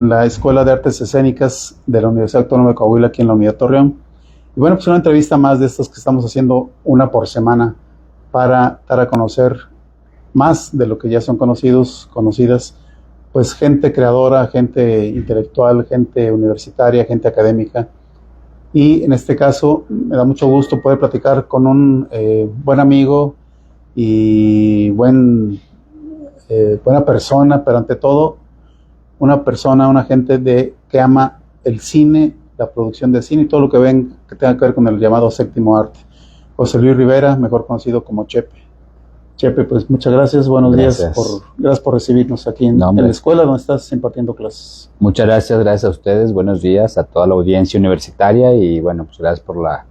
la Escuela de Artes Escénicas de la Universidad Autónoma de Coahuila, aquí en la Unidad Torreón. Y bueno, pues una entrevista más de estas que estamos haciendo una por semana para dar a conocer más de lo que ya son conocidas, pues gente creadora, gente intelectual, gente universitaria, gente académica. Y en este caso me da mucho gusto poder platicar con un buen amigo y buena persona, pero ante todo una gente que ama el cine, la producción de cine y todo lo que ven que tenga que ver con el llamado séptimo arte. José Luis Rivera, mejor conocido como Chepe. Chepe, pues muchas gracias, buenos días, gracias por recibirnos aquí en la escuela donde estás impartiendo clases. Muchas gracias a ustedes, buenos días a toda la audiencia universitaria y bueno, pues gracias por la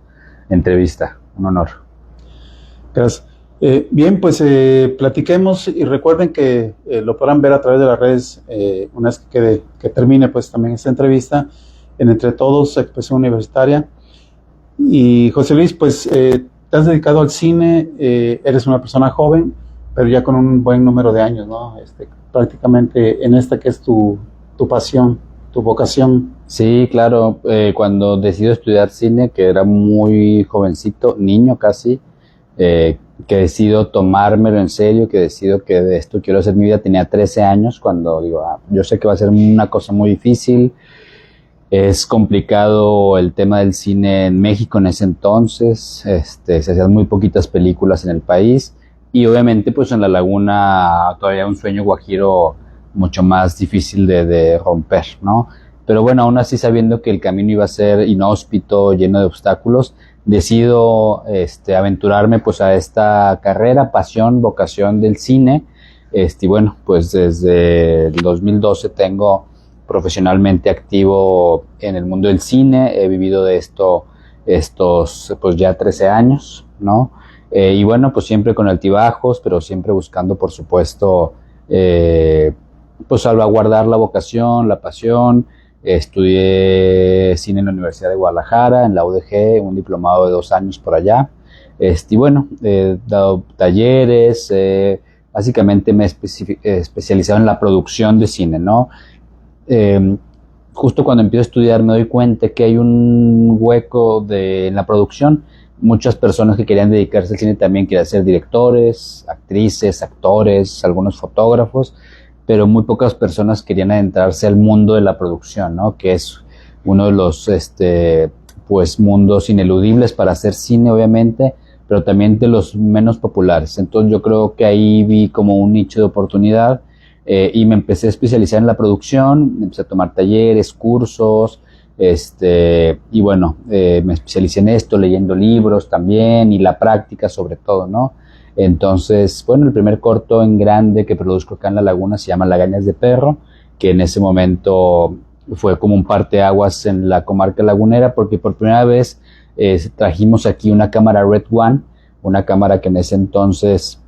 entrevista, un honor. Gracias. Bien, pues platiquemos y recuerden que lo podrán ver a través de las redes una vez que termine pues también esta entrevista en Entre Todos, Expresión Universitaria. Y José Luis, pues te has dedicado al cine, eres una persona joven, pero ya con un buen número de años, ¿no? Prácticamente en esta que es tu pasión, tu vocación. Sí, claro, cuando decido estudiar cine, que era muy jovencito, niño casi, que decido tomármelo en serio, que decido que de esto quiero hacer mi vida, tenía 13 años cuando digo, yo sé que va a ser una cosa muy difícil, es complicado el tema del cine en México en ese entonces, se hacían muy poquitas películas en el país y obviamente pues en La Laguna todavía un sueño guajiro mucho más difícil de romper, ¿no? Pero bueno, aún así sabiendo que el camino iba a ser inhóspito, lleno de obstáculos, decido aventurarme pues a esta carrera, pasión, vocación del cine. Y bueno, pues desde el 2012 tengo profesionalmente activo en el mundo del cine, he vivido de esto estos pues ya 13 años, ¿no? Y bueno, pues siempre con altibajos, pero siempre buscando por supuesto pues salvaguardar la vocación, la pasión. Estudié cine en la Universidad de Guadalajara, en la UDG, un diplomado de 2 años por allá. Y bueno, he dado talleres, básicamente me he especializado en la producción de cine, ¿no? Justo cuando empiezo a estudiar me doy cuenta que hay un hueco en la producción. Muchas personas que querían dedicarse al cine también querían ser directores, actrices, actores, algunos fotógrafos, pero muy pocas personas querían adentrarse al mundo de la producción, ¿no? Que es uno de los pues mundos ineludibles para hacer cine, obviamente, pero también de los menos populares. Entonces yo creo que ahí vi como un nicho de oportunidad y me empecé a especializar en la producción, empecé a tomar talleres, cursos, y bueno, me especialicé en esto, leyendo libros también y la práctica sobre todo, ¿no? Entonces, bueno, el primer corto en grande que produzco acá en La Laguna se llama Lagañas de Perro, que en ese momento fue como un parteaguas en la comarca lagunera, porque por primera vez trajimos aquí una cámara Red One, una cámara que en ese entonces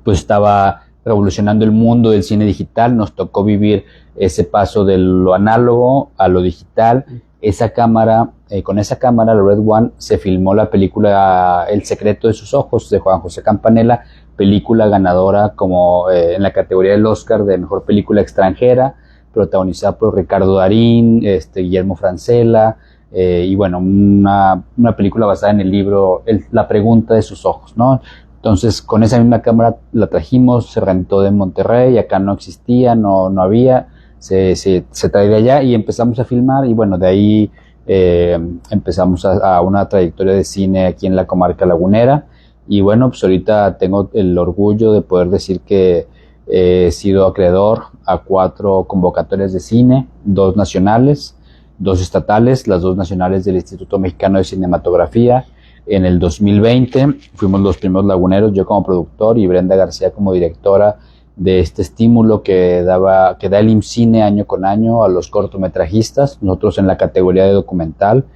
pues estaba revolucionando el mundo del cine digital. Nos tocó vivir ese paso de lo análogo a lo digital. Esa cámara, con esa cámara, la Red One, se filmó la película El secreto de sus ojos de Juan José Campanella, película ganadora como en la categoría del Oscar de mejor película extranjera, protagonizada por Ricardo Darín, Guillermo Francella, y bueno, una película basada en el libro La pregunta de sus ojos, ¿no? Entonces, con esa misma cámara la trajimos, se rentó de Monterrey, acá no existía, no había, se trae de allá y empezamos a filmar y bueno, de ahí empezamos a una trayectoria de cine aquí en la comarca lagunera y bueno, pues ahorita tengo el orgullo de poder decir que he sido acreedor a 4 convocatorias de cine, 2 nacionales, 2 estatales, las 2 nacionales del Instituto Mexicano de Cinematografía. En el 2020 fuimos los primeros laguneros, yo como productor y Brenda García como directora de este estímulo que da el IMCINE año con año a los cortometrajistas. Nosotros en la categoría de documental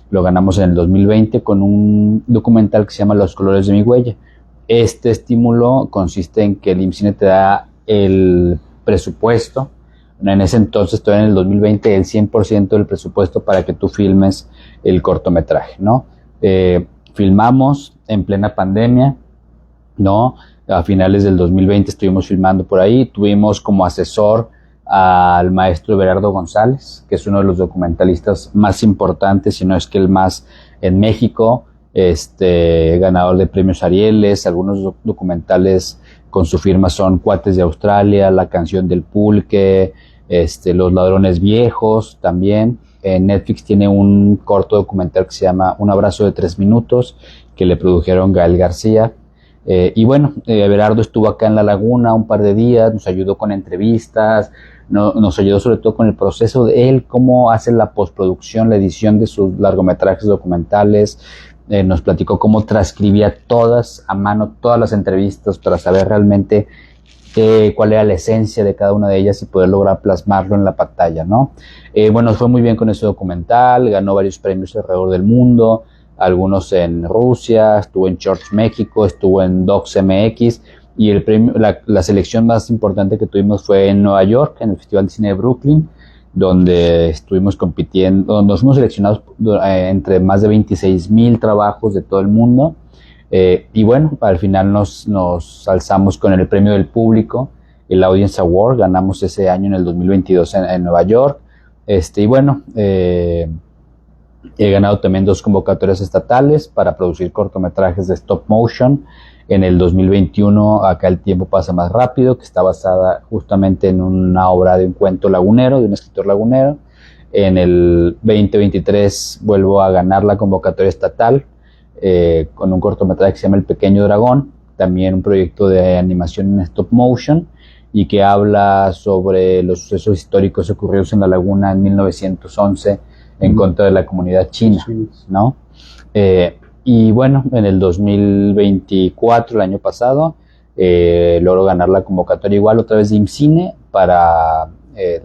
lo ganamos en el 2020 con un documental que se llama Los colores de mi huella. Este estímulo consiste en que el IMCINE te da el presupuesto, en ese entonces, todavía en el 2020, el 100% del presupuesto para que tú filmes el cortometraje, ¿no? Filmamos en plena pandemia, ¿no? A finales del 2020 estuvimos filmando por ahí, tuvimos como asesor al maestro Everardo González, que es uno de los documentalistas más importantes, si no es que el más en México, ganador de premios Arieles. Algunos documentales con su firma son Cuates de Australia, La canción del pulque, Los ladrones viejos también. En Netflix tiene un corto documental que se llama Un abrazo de 3 minutos, que le produjeron Gael García. Y bueno, Everardo estuvo acá en La Laguna un par de días, nos ayudó con entrevistas, nos ayudó sobre todo con el proceso de él, cómo hace la postproducción, la edición de sus largometrajes documentales. Nos platicó cómo transcribía todas a mano, todas las entrevistas para saber realmente cuál era la esencia de cada una de ellas y poder lograr plasmarlo en la pantalla, ¿no? Bueno, fue muy bien con ese documental, ganó varios premios alrededor del mundo, algunos en Rusia, estuvo en George México, estuvo en Docs MX, y el premio, la selección más importante que tuvimos fue en Nueva York, en el Festival de Cine de Brooklyn, donde estuvimos compitiendo, donde nos fuimos seleccionados entre más de 26,000 trabajos de todo el mundo. Y bueno, al final nos alzamos con el premio del público, el Audience Award. Ganamos ese año en el 2022 en Nueva York. Y bueno, he ganado también 2 convocatorias estatales para producir cortometrajes de stop motion. En el 2021, Acá el tiempo pasa más rápido, que está basada justamente en una obra de un cuento lagunero, de un escritor lagunero. En el 2023 vuelvo a ganar la convocatoria estatal con un cortometraje que se llama El pequeño dragón, también un proyecto de animación en stop motion, y que habla sobre los sucesos históricos ocurridos en La Laguna en 1911 en contra de la comunidad china, ¿no? Y bueno, en el 2024, el año pasado, logro ganar la convocatoria igual otra vez de IMCINE para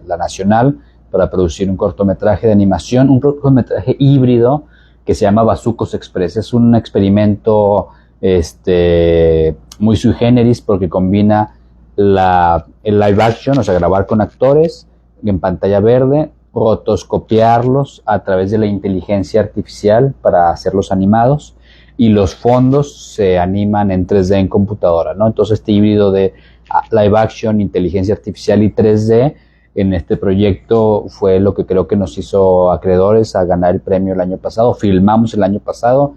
la Nacional, para producir un cortometraje de animación, un cortometraje híbrido que se llama Bazucos Express. Es un experimento muy sui generis, porque combina el live action, o sea, grabar con actores en pantalla verde, rotoscopiarlos a través de la inteligencia artificial para hacerlos animados, y los fondos se animan en 3D en computadora, ¿no? Entonces este híbrido de live action, inteligencia artificial y 3D en este proyecto fue lo que creo que nos hizo acreedores a ganar el premio el año pasado. Filmamos el año pasado,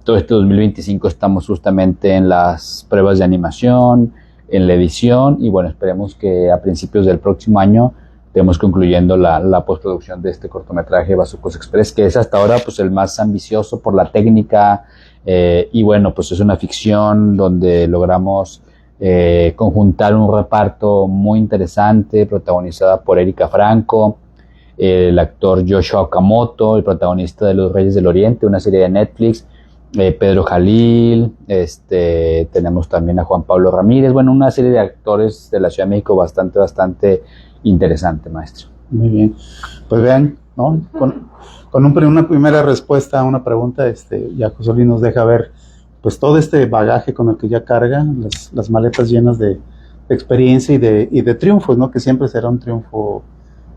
todo este 2025 estamos justamente en las pruebas de animación, en la edición, y bueno, esperemos que a principios del próximo año estemos concluyendo la postproducción de este cortometraje Bazucos Express, que es hasta ahora pues el más ambicioso por la técnica, y bueno, pues es una ficción donde logramos conjuntar un reparto muy interesante, protagonizada por Erika Franco, el actor Joshua Okamoto, el protagonista de Los Reyes del Oriente, una serie de Netflix, Pedro Jalil, tenemos también a Juan Pablo Ramírez, bueno, una serie de actores de la Ciudad de México bastante interesante, maestro. Muy bien, pues vean, ¿no? Con una primera respuesta a una pregunta, ya José Luis nos deja ver pues todo este bagaje con el que ya carga, las maletas llenas de experiencia y de triunfos, ¿no? Que siempre será un triunfo,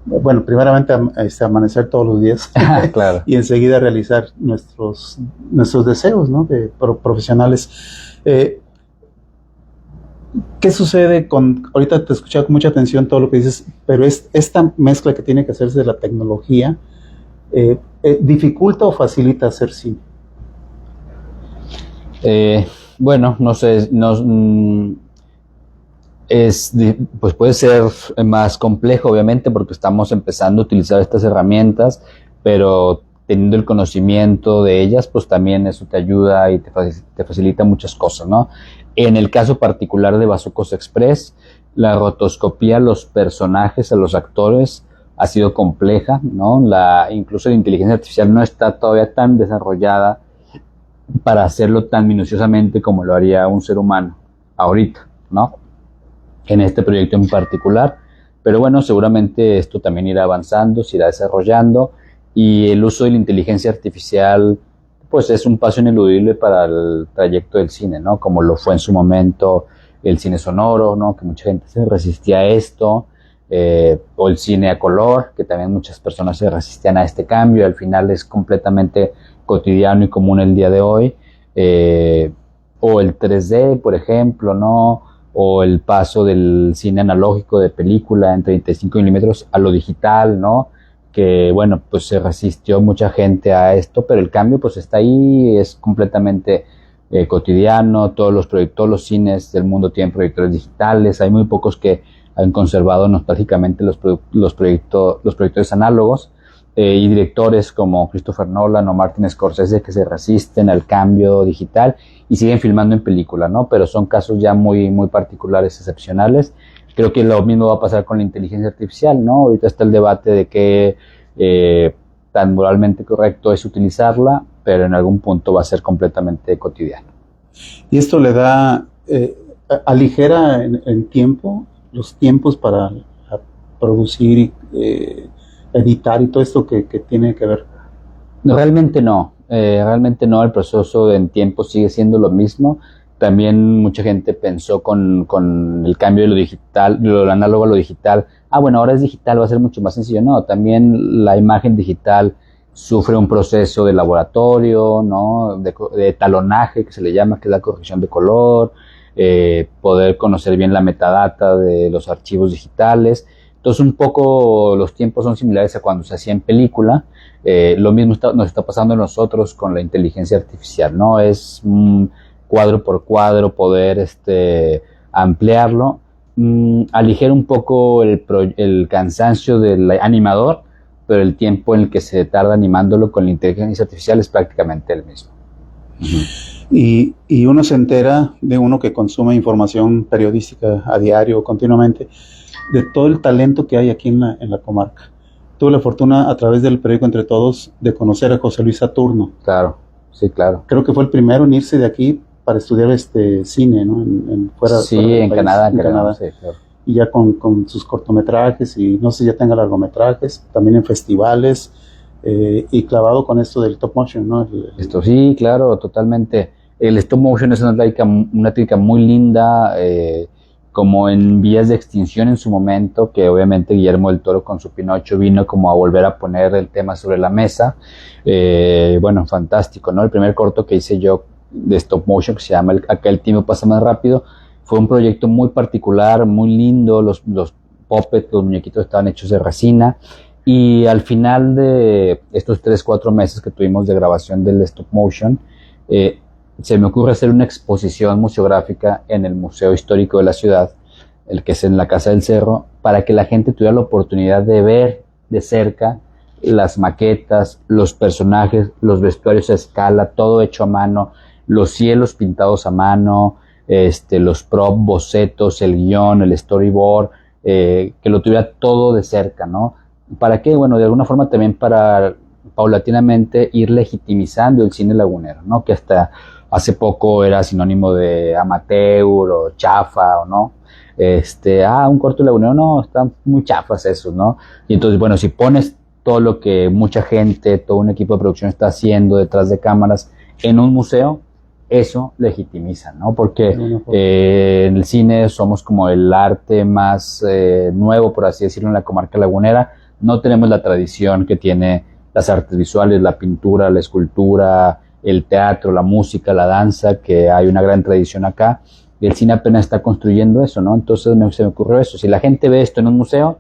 bueno, primeramente amanecer todos los días Claro. y enseguida realizar nuestros deseos, ¿no? De profesionales. ¿Qué sucede ahorita te he escuchado con mucha atención todo lo que dices, pero esta mezcla que tiene que hacerse de la tecnología, ¿dificulta o facilita hacer cine? Bueno, no sé, pues puede ser más complejo, obviamente, porque estamos empezando a utilizar estas herramientas, pero teniendo el conocimiento de ellas, pues también eso te ayuda y te facilita muchas cosas, ¿no? En el caso particular de Bazucos Express, la rotoscopía a los personajes, a los actores, ha sido compleja, ¿no? Incluso la inteligencia artificial no está todavía tan desarrollada para hacerlo tan minuciosamente como lo haría un ser humano ahorita, ¿no? En este proyecto en particular. Pero bueno, seguramente esto también irá avanzando, se irá desarrollando, y el uso de la inteligencia artificial pues es un paso ineludible para el trayecto del cine, ¿no? Como lo fue en su momento el cine sonoro, ¿no? Que mucha gente se resistía a esto, o el cine a color, que también muchas personas se resistían a este cambio. Al final es completamente cotidiano y común el día de hoy, o el 3D, por ejemplo, ¿no? o el paso del cine analógico de película en 35 milímetros a lo digital, ¿no? Que bueno, pues se resistió mucha gente a esto, pero el cambio pues está ahí, es completamente cotidiano. Todos los cines del mundo tienen proyectores digitales, hay muy pocos que han conservado nostálgicamente los proyectores análogos, y directores como Christopher Nolan o Martin Scorsese que se resisten al cambio digital y siguen filmando en película, ¿no? Pero son casos ya muy, muy particulares, excepcionales. Creo que lo mismo va a pasar con la inteligencia artificial, ¿no? Ahorita está el debate de qué tan moralmente correcto es utilizarla, pero en algún punto va a ser completamente cotidiano. Y esto le da, aligera en tiempo, los tiempos para producir, editar y todo esto que tiene que ver. Realmente no, el proceso en tiempo sigue siendo lo mismo. También mucha gente pensó con el cambio de lo digital, de lo análogo a lo digital, bueno, ahora es digital, va a ser mucho más sencillo. No, también la imagen digital sufre un proceso de laboratorio, ¿no? De talonaje, que se le llama, que es la corrección de color, poder conocer bien la metadata de los archivos digitales. Entonces un poco los tiempos son similares a cuando se hacía en película. Lo mismo nos está pasando a nosotros con la inteligencia artificial, ¿no? Es cuadro por cuadro poder ampliarlo. Aligera un poco el cansancio del animador, pero el tiempo en el que se tarda animándolo con la inteligencia artificial es prácticamente el mismo. Y uno se entera de uno que consume información periodística a diario, continuamente, de todo el talento que hay aquí en la comarca. Tuve la fortuna a través del periódico Entre Todos de conocer a José Luis Saturno. Claro, sí, claro. Creo que fue el primero en irse de aquí para estudiar cine, ¿no? Fuera en país, Canadá, en Canadá. Sí, claro. Y ya con sus cortometrajes y no sé si ya tenga largometrajes, también en festivales, y clavado con esto del stop motion, ¿no? Sí, claro, totalmente. El stop motion es una técnica muy linda, como en vías de extinción en su momento, que obviamente Guillermo del Toro con su Pinocho vino como a volver a poner el tema sobre la mesa. Bueno, fantástico, ¿no? El primer corto que hice yo de stop motion, que se llama Acá el tiempo pasa más rápido, fue un proyecto muy particular, muy lindo. Los puppets, los muñequitos estaban hechos de resina, y al final de estos 3-4 meses que tuvimos de grabación del stop motion, se me ocurre hacer una exposición museográfica en el Museo Histórico de la ciudad, el que es en la Casa del Cerro, para que la gente tuviera la oportunidad de ver de cerca las maquetas, los personajes, los vestuarios a escala, todo hecho a mano, los cielos pintados a mano, los props, bocetos, el guión, el storyboard, que lo tuviera todo de cerca, ¿no? ¿Para qué? Bueno, de alguna forma también para paulatinamente ir legitimizando el cine lagunero, ¿no? Que hasta hace poco era sinónimo de amateur o chafa, o no. Un corto lagunero, no, están muy chafas esos, ¿no? Y entonces, bueno, si pones todo lo que mucha gente, todo un equipo de producción está haciendo detrás de cámaras en un museo, eso legitimiza, ¿no? Porque en el cine somos como el arte más nuevo, por así decirlo, en la comarca lagunera. No tenemos la tradición que tiene las artes visuales, la pintura, la escultura, el teatro, la música, la danza, que hay una gran tradición acá. Y el cine apenas está construyendo eso, ¿no? Entonces se me ocurrió eso. Si la gente ve esto en un museo,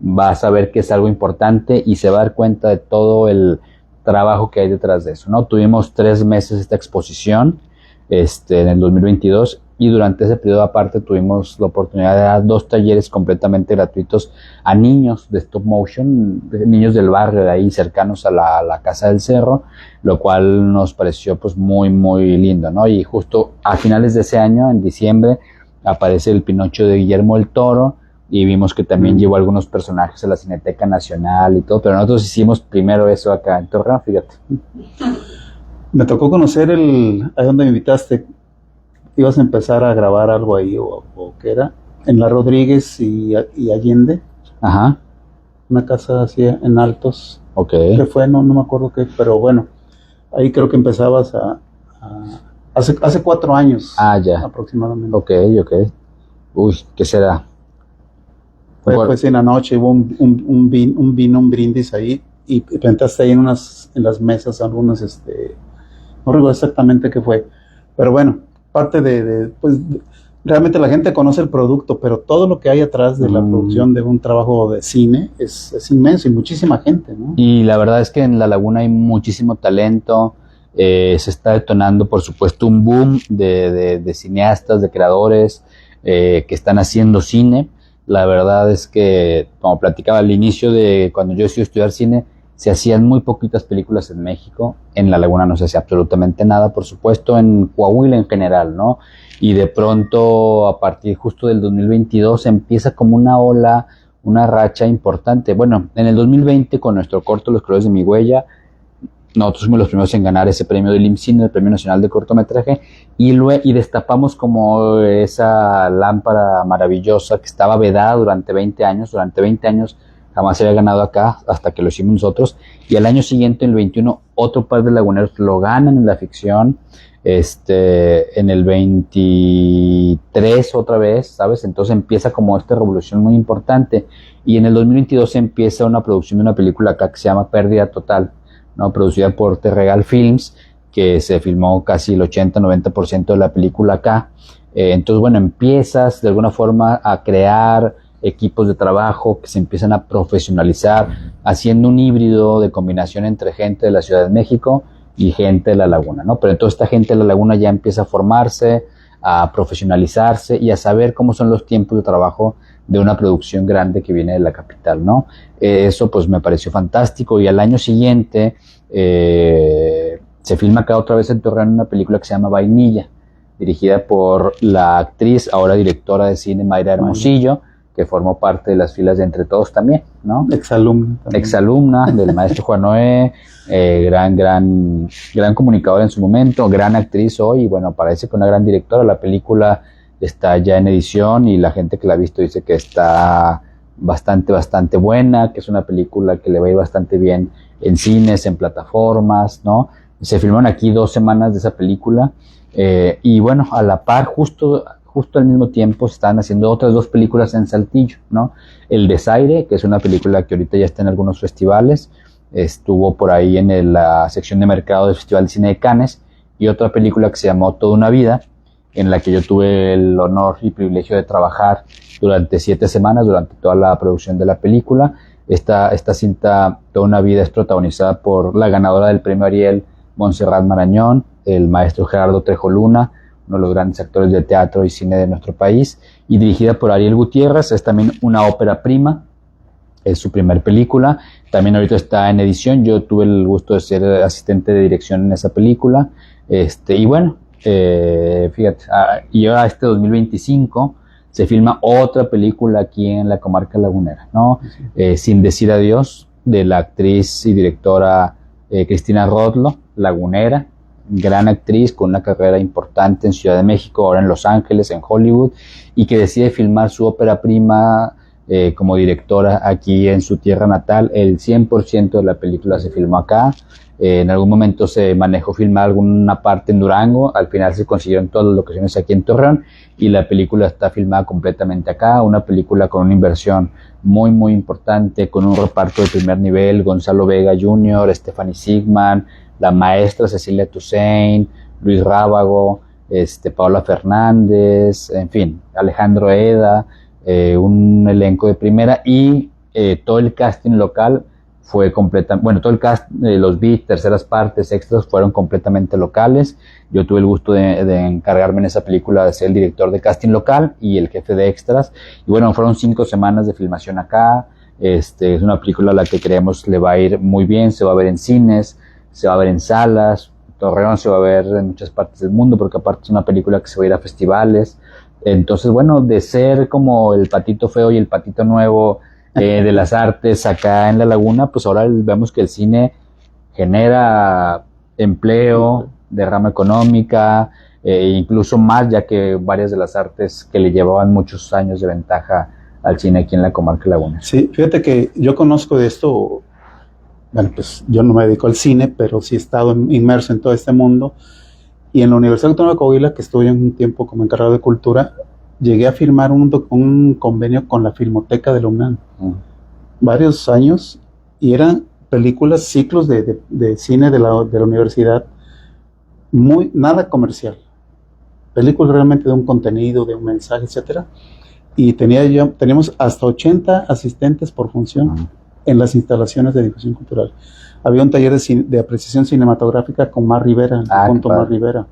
va a saber que es algo importante y se va a dar cuenta de todo el trabajo que hay detrás de eso, ¿no? Tuvimos 3 meses esta exposición en el 2022, y durante ese periodo aparte tuvimos la oportunidad de dar 2 talleres completamente gratuitos a niños de stop motion, niños del barrio de ahí cercanos a la Casa del Cerro, lo cual nos pareció pues muy muy lindo, ¿no? Y justo a finales de ese año, en diciembre, aparece el Pinocho de Guillermo del Toro, y vimos que también llevó algunos personajes a la Cineteca Nacional y todo, pero nosotros hicimos primero eso acá en Torreón, fíjate. Me tocó conocer ahí donde me invitaste. Ibas a empezar a grabar algo ahí, o qué era, en La Rodríguez y Allende. Ajá. Una casa así en Altos. Ok. ¿Qué fue? No me acuerdo qué, pero bueno, ahí creo que empezabas hace 4 años. Ya. Aproximadamente. Ok. Uy, ¿qué será? Fue en la noche, hubo un brindis ahí, y plantaste ahí en las mesas algunas, no recuerdo exactamente qué fue, pero bueno, parte realmente la gente conoce el producto, pero todo lo que hay atrás de la producción de un trabajo de cine es inmenso y muchísima gente, ¿no? Y la verdad es que en La Laguna hay muchísimo talento, se está detonando, por supuesto, un boom de cineastas, de creadores que están haciendo cine. La verdad es que, como platicaba al inicio de cuando yo decidí estudiar cine, se hacían muy poquitas películas en México. En La Laguna no se hacía absolutamente nada, por supuesto, en Coahuila en general, ¿no? Y de pronto, a partir justo del 2022, empieza como una ola, una racha importante. Bueno, en el 2020, con nuestro corto Los colores de mi huella, nosotros fuimos los primeros en ganar ese premio del IMCINE, el Premio Nacional de Cortometraje, y destapamos como esa lámpara maravillosa que estaba vedada durante 20 años. Durante 20 años jamás se había ganado acá, hasta que lo hicimos nosotros, y al año siguiente, en el 21, otro par de laguneros lo ganan en la ficción, en el 23 otra vez, ¿sabes? Entonces empieza como esta revolución muy importante, y en el 2022 empieza una producción de una película acá que se llama Pérdida Total, ¿no? Producida por Terregal Films, que se filmó casi el 80-90% de la película acá. Entonces, bueno, empiezas de alguna forma a crear equipos de trabajo que se empiezan a profesionalizar, haciendo un híbrido de combinación entre gente de la Ciudad de México y gente de La Laguna, ¿no? Pero entonces esta gente de La Laguna ya empieza a formarse, a profesionalizarse y a saber cómo son los tiempos de trabajo de una producción grande que viene de la capital, ¿no? Eso pues me pareció fantástico, y al año siguiente se filma acá otra vez en Torreón una película que se llama Vainilla, dirigida por la actriz, ahora directora de cine, Mayra Hermosillo, que formó parte de las filas de Entre Todos también, ¿no? Exalumna del maestro Juan Noé, gran comunicadora en su momento, gran actriz hoy, y bueno, parece que una gran directora. La película está ya en edición y la gente que la ha visto dice que está bastante buena, que es una película que le va a ir bastante bien en cines, en plataformas, ¿no? Se filmaron aquí 2 semanas de esa película, y bueno, a la par, justo al mismo tiempo se están haciendo otras 2 películas en Saltillo, ¿no? El Desaire, que es una película que ahorita ya está en algunos festivales, estuvo por ahí en la sección de mercado del Festival de Cine de Cannes, y otra película que se llamó Toda una vida, en la que yo tuve el honor y privilegio de trabajar durante 7 semanas, durante toda la producción de la película. Esta cinta, Toda una vida, es protagonizada por la ganadora del premio Ariel, Montserrat Marañón, el maestro Gerardo Trejo Luna, uno de los grandes actores de teatro y cine de nuestro país, y dirigida por Ariel Gutiérrez. Es también una ópera prima, es su primer película, también ahorita está en edición. Yo tuve el gusto de ser asistente de dirección en esa película, y bueno, fíjate, y ahora 2025 se filma otra película aquí en la comarca lagunera, ¿no? Sin decir adiós, de la actriz y directora Cristina Rodlo, lagunera, gran actriz con una carrera importante en Ciudad de México, ahora en Los Ángeles, en Hollywood, y que decide filmar su ópera prima como directora aquí en su tierra natal. El 100% de la película se filmó acá. En algún momento se manejó filmar alguna parte en Durango, al final se consiguieron todas las locaciones aquí en Torreón, y la película está filmada completamente acá. Una película con una inversión muy importante, con un reparto de primer nivel: Gonzalo Vega Jr., Stephanie Sigman, la maestra Cecilia Toussaint, Luis Rábago, Paola Fernández, en fin, Alejandro Eda, un elenco de primera, y todo el casting local fue todo el cast, los beats, terceras partes, extras, fueron completamente locales. Yo tuve el gusto de encargarme en esa película de ser el director de casting local y el jefe de extras, y bueno, fueron 5 semanas de filmación acá. Es una película a la que creemos le va a ir muy bien, se va a ver en cines, se va a ver en salas, Torreón se va a ver en muchas partes del mundo, porque aparte es una película que se va a ir a festivales. Entonces, bueno, de ser como el patito feo y el patito nuevo de las artes acá en La Laguna, pues ahora vemos que el cine genera empleo, derrama económica, incluso más, ya que varias de las artes que le llevaban muchos años de ventaja al cine aquí en la comarca Laguna. Sí, fíjate que yo conozco de esto. Bueno, pues yo no me dedico al cine, pero sí he estado inmerso en todo este mundo. Y en la Universidad Autónoma de Coahuila, que estuve un tiempo como encargado de cultura, llegué a firmar un convenio con la Filmoteca de la UNAM. Varios años, y eran películas, ciclos de cine de la universidad, nada comercial. películas realmente de un contenido, de un mensaje, etcétera. Y teníamos hasta 80 asistentes por función en las instalaciones de difusión cultural. Había un taller de apreciación cinematográfica con Mar Rivera, con Tomás Rivera.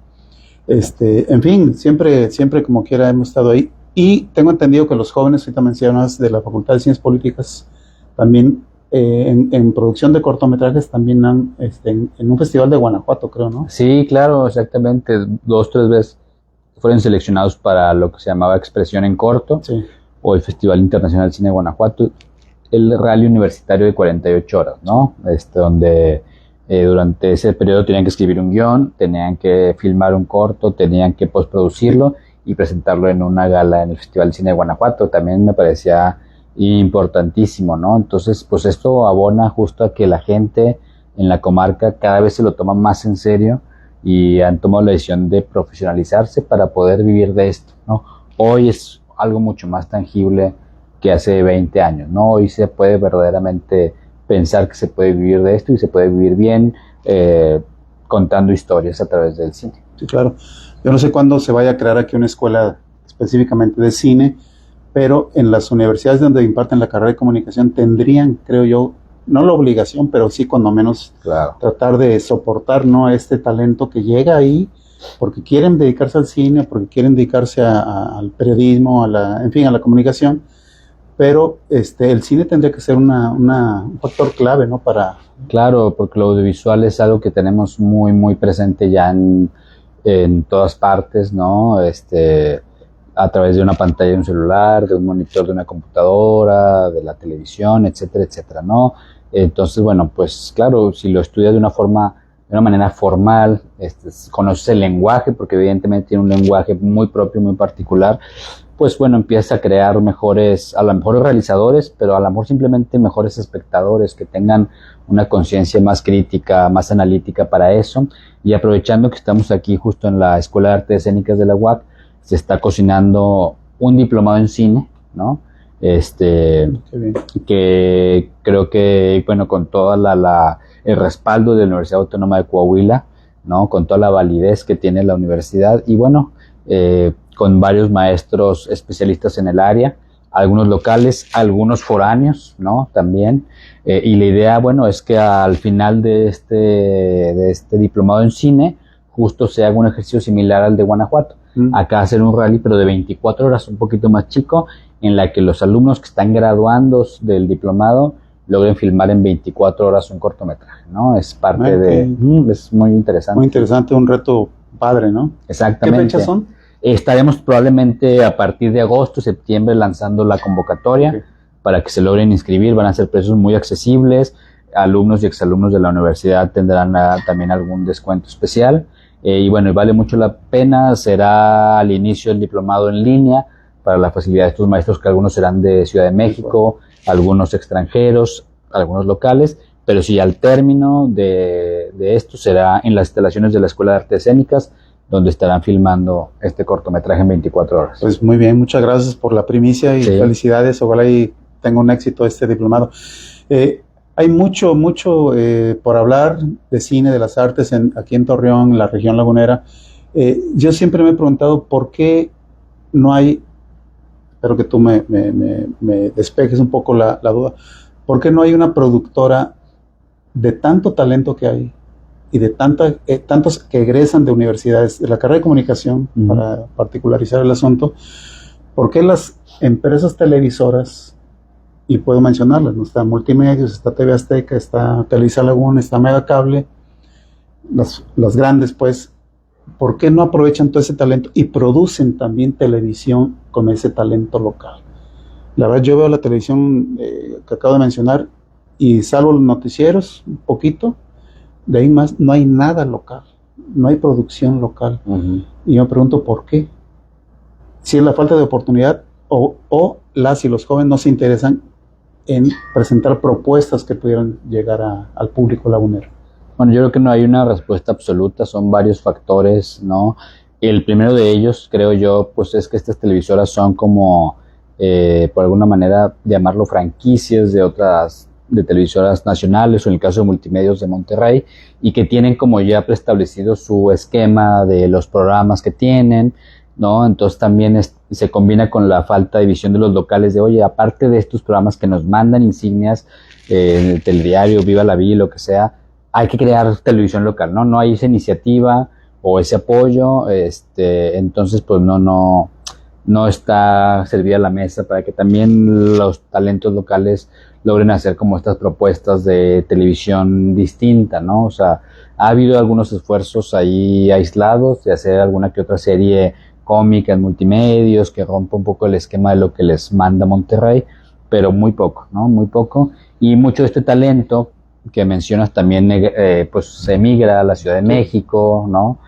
En fin, siempre como quiera hemos estado ahí. Y tengo entendido que los jóvenes, ahorita mencionas, de la Facultad de Ciencias Políticas, también en producción de cortometrajes, también han, en un festival de Guanajuato, creo, ¿no? Sí, claro, exactamente. 2, 3 veces fueron seleccionados para lo que se llamaba Expresión en Corto, Sí. o el Festival Internacional de Cine de Guanajuato, el rally universitario de 48 horas, ¿no? Donde durante ese periodo tenían que escribir un guión, tenían que filmar un corto, tenían que postproducirlo y presentarlo en una gala en el Festival de Cine de Guanajuato. También me parecía importantísimo, ¿no? Entonces, pues esto abona justo a que la gente en la comarca cada vez se lo toma más en serio y han tomado la decisión de profesionalizarse para poder vivir de esto, ¿no? Hoy es algo mucho más tangible que hace 20 años, ¿no? Hoy se puede verdaderamente pensar que se puede vivir de esto y se puede vivir bien contando historias a través del cine. Sí, claro. Yo no sé cuándo se vaya a crear aquí una escuela específicamente de cine, pero en las universidades donde imparten la carrera de comunicación tendrían, creo yo, no la obligación, pero sí cuando menos tratar de soportar, ¿no?, este talento que llega ahí porque quieren dedicarse al cine, porque quieren dedicarse al periodismo, en fin, a la comunicación, pero el cine tendría que ser un factor clave, ¿no?, para... Claro, porque lo audiovisual es algo que tenemos muy, muy presente ya en todas partes, ¿no? A través de una pantalla de un celular, de un monitor de una computadora, de la televisión, etcétera, etcétera, ¿no? Entonces, bueno, pues claro, si lo estudias de una manera formal, conoces el lenguaje, porque evidentemente tiene un lenguaje muy propio, muy particular, pues bueno, empiezas a crear a lo mejor realizadores, pero a lo mejor simplemente mejores espectadores que tengan una conciencia más crítica, más analítica para eso. Y aprovechando que estamos aquí justo en la Escuela de Artes Escénicas de la UAC, se está cocinando un diplomado en cine, ¿no? Que creo que, bueno, con toda el respaldo de la Universidad Autónoma de Coahuila, ¿no? Con toda la validez que tiene la universidad y bueno, con varios maestros especialistas en el área, algunos locales, algunos foráneos, ¿no? También. Y la idea, bueno, es que al final de este diplomado en cine, justo se haga un ejercicio similar al de Guanajuato. Acá hacer un rally, pero de 24 horas, un poquito más chico, en la que los alumnos que están graduando del diplomado logren filmar en 24 horas un cortometraje, ¿no? Es parte es muy interesante. Muy interesante, un reto padre, ¿no? Exactamente. ¿Qué fechas son? Estaremos probablemente a partir de agosto, septiembre lanzando la convocatoria para que se logren inscribir. Van a ser precios muy accesibles. Alumnos y exalumnos de la universidad tendrán también algún descuento especial. Y bueno, vale mucho la pena. Será al inicio del diplomado en línea para la facilidad de estos maestros, que algunos serán de Ciudad de México, algunos extranjeros, algunos locales, pero sí al término de esto será en las instalaciones de la Escuela de Artes Escénicas, donde estarán filmando este cortometraje en 24 horas. Pues muy bien, muchas gracias por la primicia y felicidades, ojalá y tenga un éxito este diplomado. Hay mucho por hablar de cine, de las artes aquí en Torreón, en la región lagunera. Yo siempre me he preguntado por qué no hay, espero que tú me despejes un poco la duda, por qué no hay una productora de tanto talento que hay y de tantos que egresan de universidades, de la carrera de comunicación, para particularizar el asunto, ¿por qué las empresas televisoras, y puedo mencionarlas, ¿no? Está Multimedios, está TV Azteca, está Televisa Laguna, está Megacable, las grandes, pues, ¿por qué no aprovechan todo ese talento y producen también televisión con ese talento local? La verdad, yo veo la televisión que acabo de mencionar y salvo los noticieros, un poquito, de ahí más no hay nada local, no hay producción local. Y yo me pregunto por qué. Si es la falta de oportunidad o las y los jóvenes no se interesan en presentar propuestas que pudieran llegar al público lagunero. Bueno, yo creo que no hay una respuesta absoluta, son varios factores, ¿no? El primero de ellos, creo yo, pues es que estas televisoras son como, por alguna manera, llamarlo franquicias de otras de televisoras nacionales o en el caso de Multimedios de Monterrey, y que tienen como ya preestablecido su esquema de los programas que tienen, ¿no? Entonces también se combina con la falta de visión de los locales de, oye, aparte de estos programas que nos mandan insignias, en el Telediario, Viva la Vida, lo que sea, hay que crear televisión local, ¿no? No hay esa iniciativa o ese apoyo, entonces pues no está servida la mesa para que también los talentos locales logren hacer como estas propuestas de televisión distinta, ¿no? O sea, ha habido algunos esfuerzos ahí aislados de hacer alguna que otra serie cómica en multimedios que rompa un poco el esquema de lo que les manda Monterrey, pero muy poco, ¿no? Muy poco. Y mucho de este talento que mencionas también pues se emigra a la Ciudad de México, ¿no?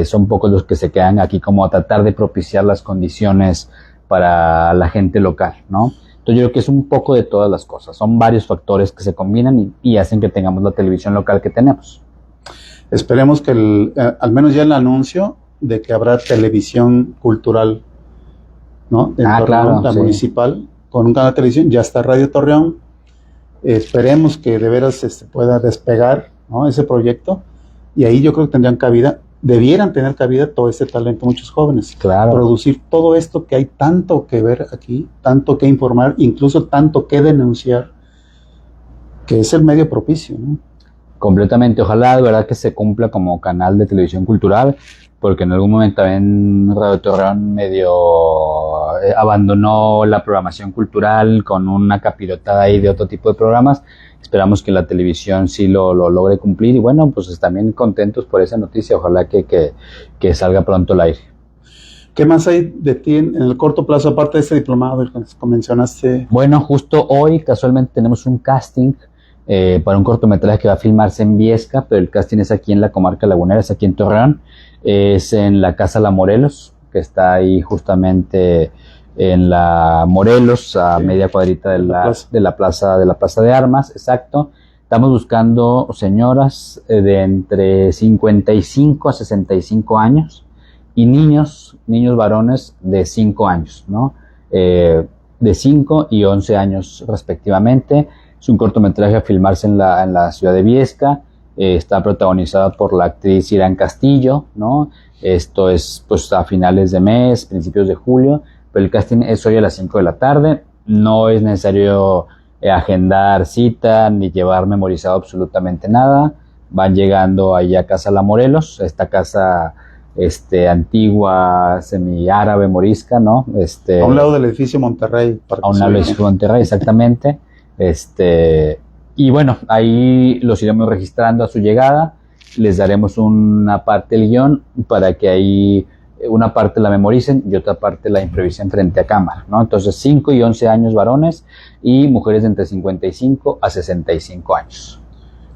Son pocos los que se quedan aquí como a tratar de propiciar las condiciones para la gente local, ¿no? Entonces yo creo que es un poco de todas las cosas, son varios factores que se combinan y hacen que tengamos la televisión local que tenemos. Esperemos que al menos ya el anuncio de que habrá televisión cultural, ¿no? En Torreón, claro, la sí. municipal, con un canal de televisión, ya está Radio Torreón. Esperemos que de veras pueda despegar, ¿no? Ese proyecto, y ahí yo creo que debieran tener cabida todo este talento, muchos jóvenes. Claro. Producir todo esto que hay tanto que ver aquí, tanto que informar, incluso tanto que denunciar, que es el medio propicio, ¿no? Completamente, ojalá de verdad que se cumpla como canal de televisión cultural, porque en algún momento también Radio Torreón medio abandonó la programación cultural con una capirotada ahí de otro tipo de programas. Esperamos que la televisión sí lo logre cumplir y bueno, pues también contentos por esa noticia, ojalá que salga pronto al aire. ¿Qué más hay de ti en el corto plazo, aparte de este diplomado del que mencionaste? Bueno, justo hoy casualmente tenemos un casting para un cortometraje que va a filmarse en Viesca, pero el casting es aquí en la comarca lagunera, es aquí en Torreón, es en la Casa La Morelos, que está ahí justamente en la Morelos, a media cuadrita de la plaza de armas, exacto. Estamos buscando señoras de entre 55 a 65 años y niños varones de 5 años, ¿no? De 5 y 11 años respectivamente. Es un cortometraje a filmarse en la ciudad de Viesca. Está protagonizada por la actriz Irán Castillo, ¿no? Esto es pues a finales de mes, principios de julio, pero el casting es hoy a las 5 de la tarde. No es necesario agendar cita ni llevar memorizado absolutamente nada. Van llegando ahí a Casa La Morelos, esta casa antigua, semi-árabe, morisca, ¿no? A un lado del edificio Monterrey. A un lado del edificio Monterrey, exactamente. Y bueno, ahí los iremos registrando a su llegada, les daremos una parte del guión para que ahí una parte la memoricen y otra parte la improvisen frente a cámara, ¿no? Entonces 5 y 11 años varones y mujeres de entre 55 a 65 años.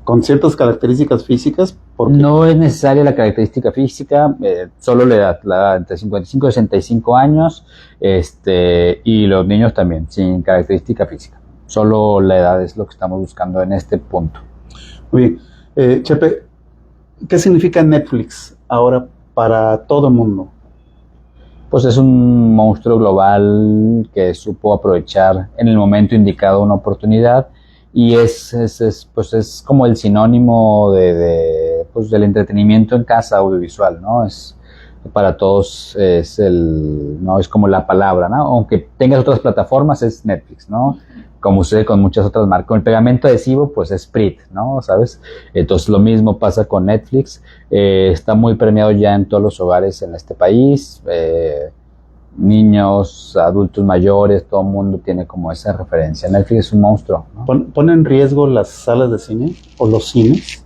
¿Con ciertas características físicas? No es necesaria la característica física, solo la edad entre 55 y 65 años, y los niños también, sin característica física. Solo la edad es lo que estamos buscando en este punto. Muy bien. Chepe, ¿qué significa Netflix ahora para todo el mundo? Pues es un monstruo global que supo aprovechar en el momento indicado una oportunidad y es como el sinónimo del entretenimiento en casa audiovisual, ¿no? Para todos no es como la palabra, ¿no? Aunque tengas otras plataformas, es Netflix, ¿no? Como sucede con muchas otras marcas. Con el pegamento adhesivo, pues es Sprit, ¿no? ¿Sabes? Entonces lo mismo pasa con Netflix. Está muy premiado ya en todos los hogares en este país. Niños, adultos mayores, todo el mundo tiene como esa referencia. Netflix es un monstruo, ¿no? ¿Pone en riesgo las salas de cine o los cines?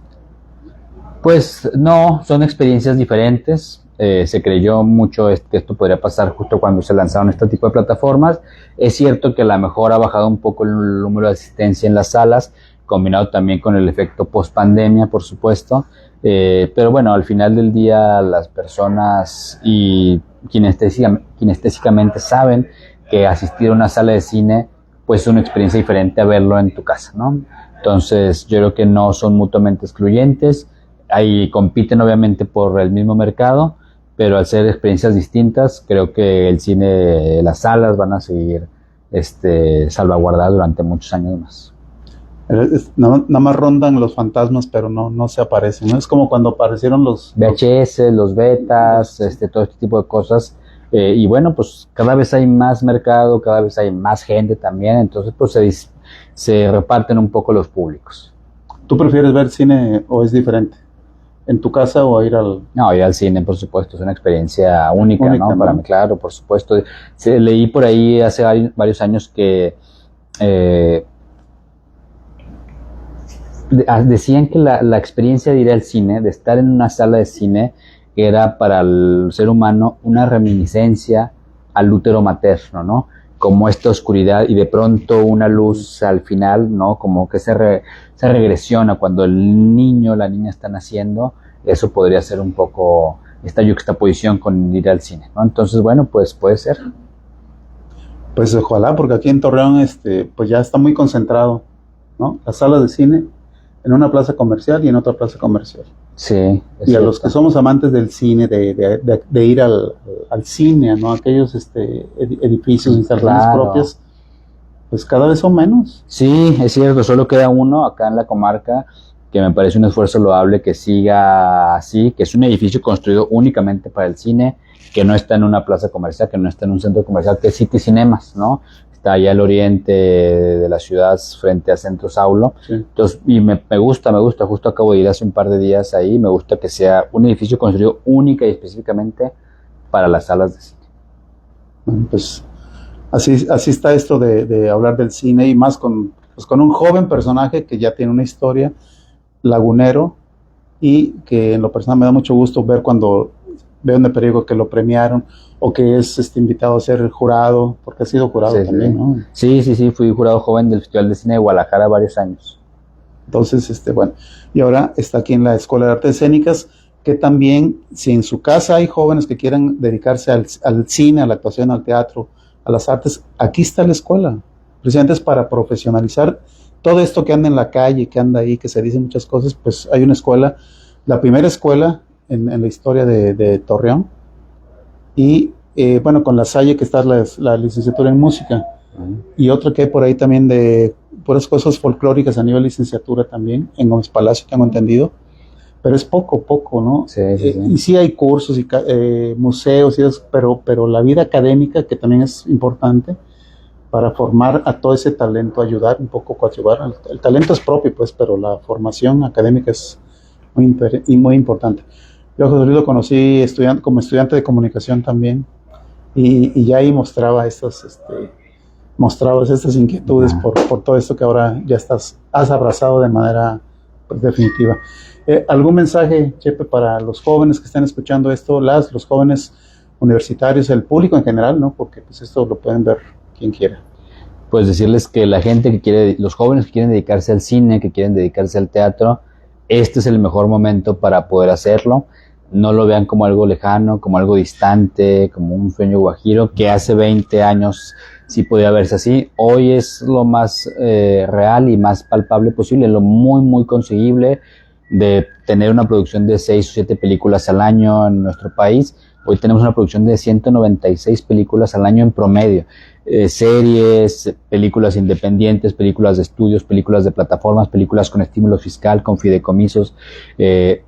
Pues no, son experiencias diferentes. Se creyó mucho que esto podría pasar justo cuando se lanzaron este tipo de plataformas. Es cierto que a lo mejor ha bajado un poco el número de asistencia en las salas, combinado también con el efecto post-pandemia, por supuesto. Pero bueno, al final del día las personas y kinestésicamente saben que asistir a una sala de cine pues es una experiencia diferente a verlo en tu casa, ¿no? Entonces yo creo que no son mutuamente excluyentes. Ahí compiten obviamente por el mismo mercado, pero al ser experiencias distintas, creo que el cine, las salas van a seguir salvaguardadas durante muchos años más. Nada más rondan los fantasmas, pero no se aparecen, ¿no? Es como cuando aparecieron los VHS, los betas, todo este tipo de cosas. Y bueno, pues cada vez hay más mercado, cada vez hay más gente también, entonces pues se reparten un poco los públicos. ¿Tú prefieres ver cine o es diferente? ¿En tu casa o ir al...? No, ir al cine, por supuesto, es una experiencia única, ¿no? ¿no? Para mí, claro, por supuesto. Leí por ahí hace varios años que decían que la experiencia de ir al cine, de estar en una sala de cine, era para el ser humano una reminiscencia al útero materno, ¿no? Como esta oscuridad y de pronto una luz al final, ¿no? Como que esa regresión a cuando el niño, la niña está naciendo, eso podría ser un poco esta yuxtaposición con ir al cine, ¿no? Entonces, bueno, pues puede ser. Pues ojalá, porque aquí en Torreón, pues ya está muy concentrado, ¿no? Las salas de cine en una plaza comercial y en otra plaza comercial. Sí. Y a los que somos amantes del cine, de ir al cine, ¿no? Aquellos edificios, instalaciones propias, pues cada vez son menos. Sí, es cierto, solo queda uno acá en la comarca, que me parece un esfuerzo loable que siga así, que es un edificio construido únicamente para el cine, que no está en una plaza comercial, que no está en un centro comercial, que es City Cinemas, ¿no? Está allá al oriente de la ciudad, frente a Centro Saulo. Sí. Entonces, y me gusta, justo acabo de ir hace un par de días ahí, me gusta que sea un edificio construido única y específicamente para las salas de cine. Bueno, pues así está esto de hablar del cine y más con un joven personaje que ya tiene una historia, lagunero, y que en lo personal me da mucho gusto ver cuando veo en el periódico que lo premiaron o que es invitado a ser jurado, porque ha sido jurado también, ¿no? Sí, fui jurado joven del Festival de Cine de Guadalajara varios años. Entonces, bueno, y ahora está aquí en la Escuela de Artes Escénicas, que también, si en su casa hay jóvenes que quieran dedicarse al cine, a la actuación, al teatro, a las artes, aquí está la escuela, precisamente es para profesionalizar todo esto que anda en la calle, que anda ahí, que se dicen muchas cosas, pues hay una escuela, la primera escuela en la historia de Torreón, y bueno, con la Salle, que está la licenciatura en música, y otra que hay por ahí también de puras cosas folclóricas a nivel licenciatura también, en Gómez Palacio, tengo entendido, pero es poco, ¿no? Sí. Y sí hay cursos y museos y eso, pero la vida académica, que también es importante para formar a todo ese talento, ayudar un poco, coadyuvar. El talento es propio, pues, pero la formación académica es muy importante. Yo a José Luis lo conocí como estudiante de comunicación también, y ya ahí mostraba estas inquietudes por todo esto que ahora ya has abrazado de manera, pues, definitiva. ¿Algún mensaje, Chepe, para los jóvenes que están escuchando esto, los jóvenes universitarios, el público en general, ¿no? Porque pues esto lo pueden ver quien quiera. Pues decirles que los jóvenes que quieren dedicarse al cine, que quieren dedicarse al teatro, este es el mejor momento para poder hacerlo. No lo vean como algo lejano, como algo distante, como un sueño guajiro, que hace 20 años sí podía verse así. Hoy es lo más real y más palpable posible, lo muy, muy conseguible de tener una producción de 6 o 7 películas al año en nuestro país. Hoy tenemos una producción de 196 películas al año en promedio. Series, películas independientes, películas de estudios, películas de plataformas, películas con estímulo fiscal, con fideicomisos,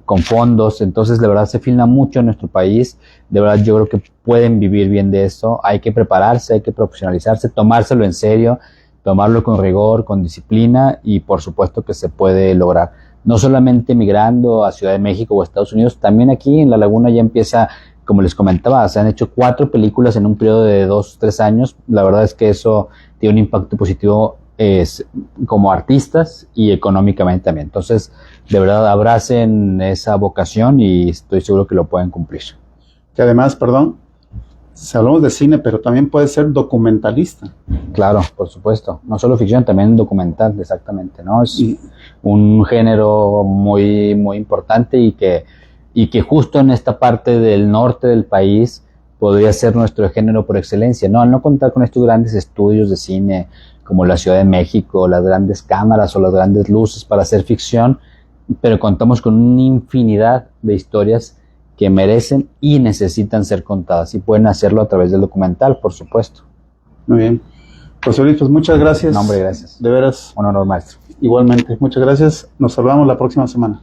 con fondos. Entonces, de verdad, se filma mucho en nuestro país. De verdad, yo creo que pueden vivir bien de eso. Hay que prepararse, hay que profesionalizarse, tomárselo en serio, tomarlo con rigor, con disciplina, y por supuesto que se puede lograr. No solamente migrando a Ciudad de México o a Estados Unidos, también aquí en La Laguna ya empieza, como les comentaba, se han hecho 4 películas en un periodo de 2-3 años. La verdad es que eso tiene un impacto positivo como artistas y económicamente también. Entonces, de verdad, abracen esa vocación y estoy seguro que lo pueden cumplir. Que además, perdón, si hablamos de cine, pero también puede ser documentalista. Claro, por supuesto. No solo ficción, también documental, exactamente, ¿no? Es un género muy, muy importante y que justo en esta parte del norte del país podría ser nuestro género por excelencia, ¿no? Al no contar con estos grandes estudios de cine como la Ciudad de México, las grandes cámaras o las grandes luces para hacer ficción, pero contamos con una infinidad de historias que merecen y necesitan ser contadas, y pueden hacerlo a través del documental, por supuesto. Muy bien. José Luis, pues muchas gracias. No, hombre, gracias. De veras. Un honor, maestro. Igualmente, muchas gracias. Nos saludamos la próxima semana.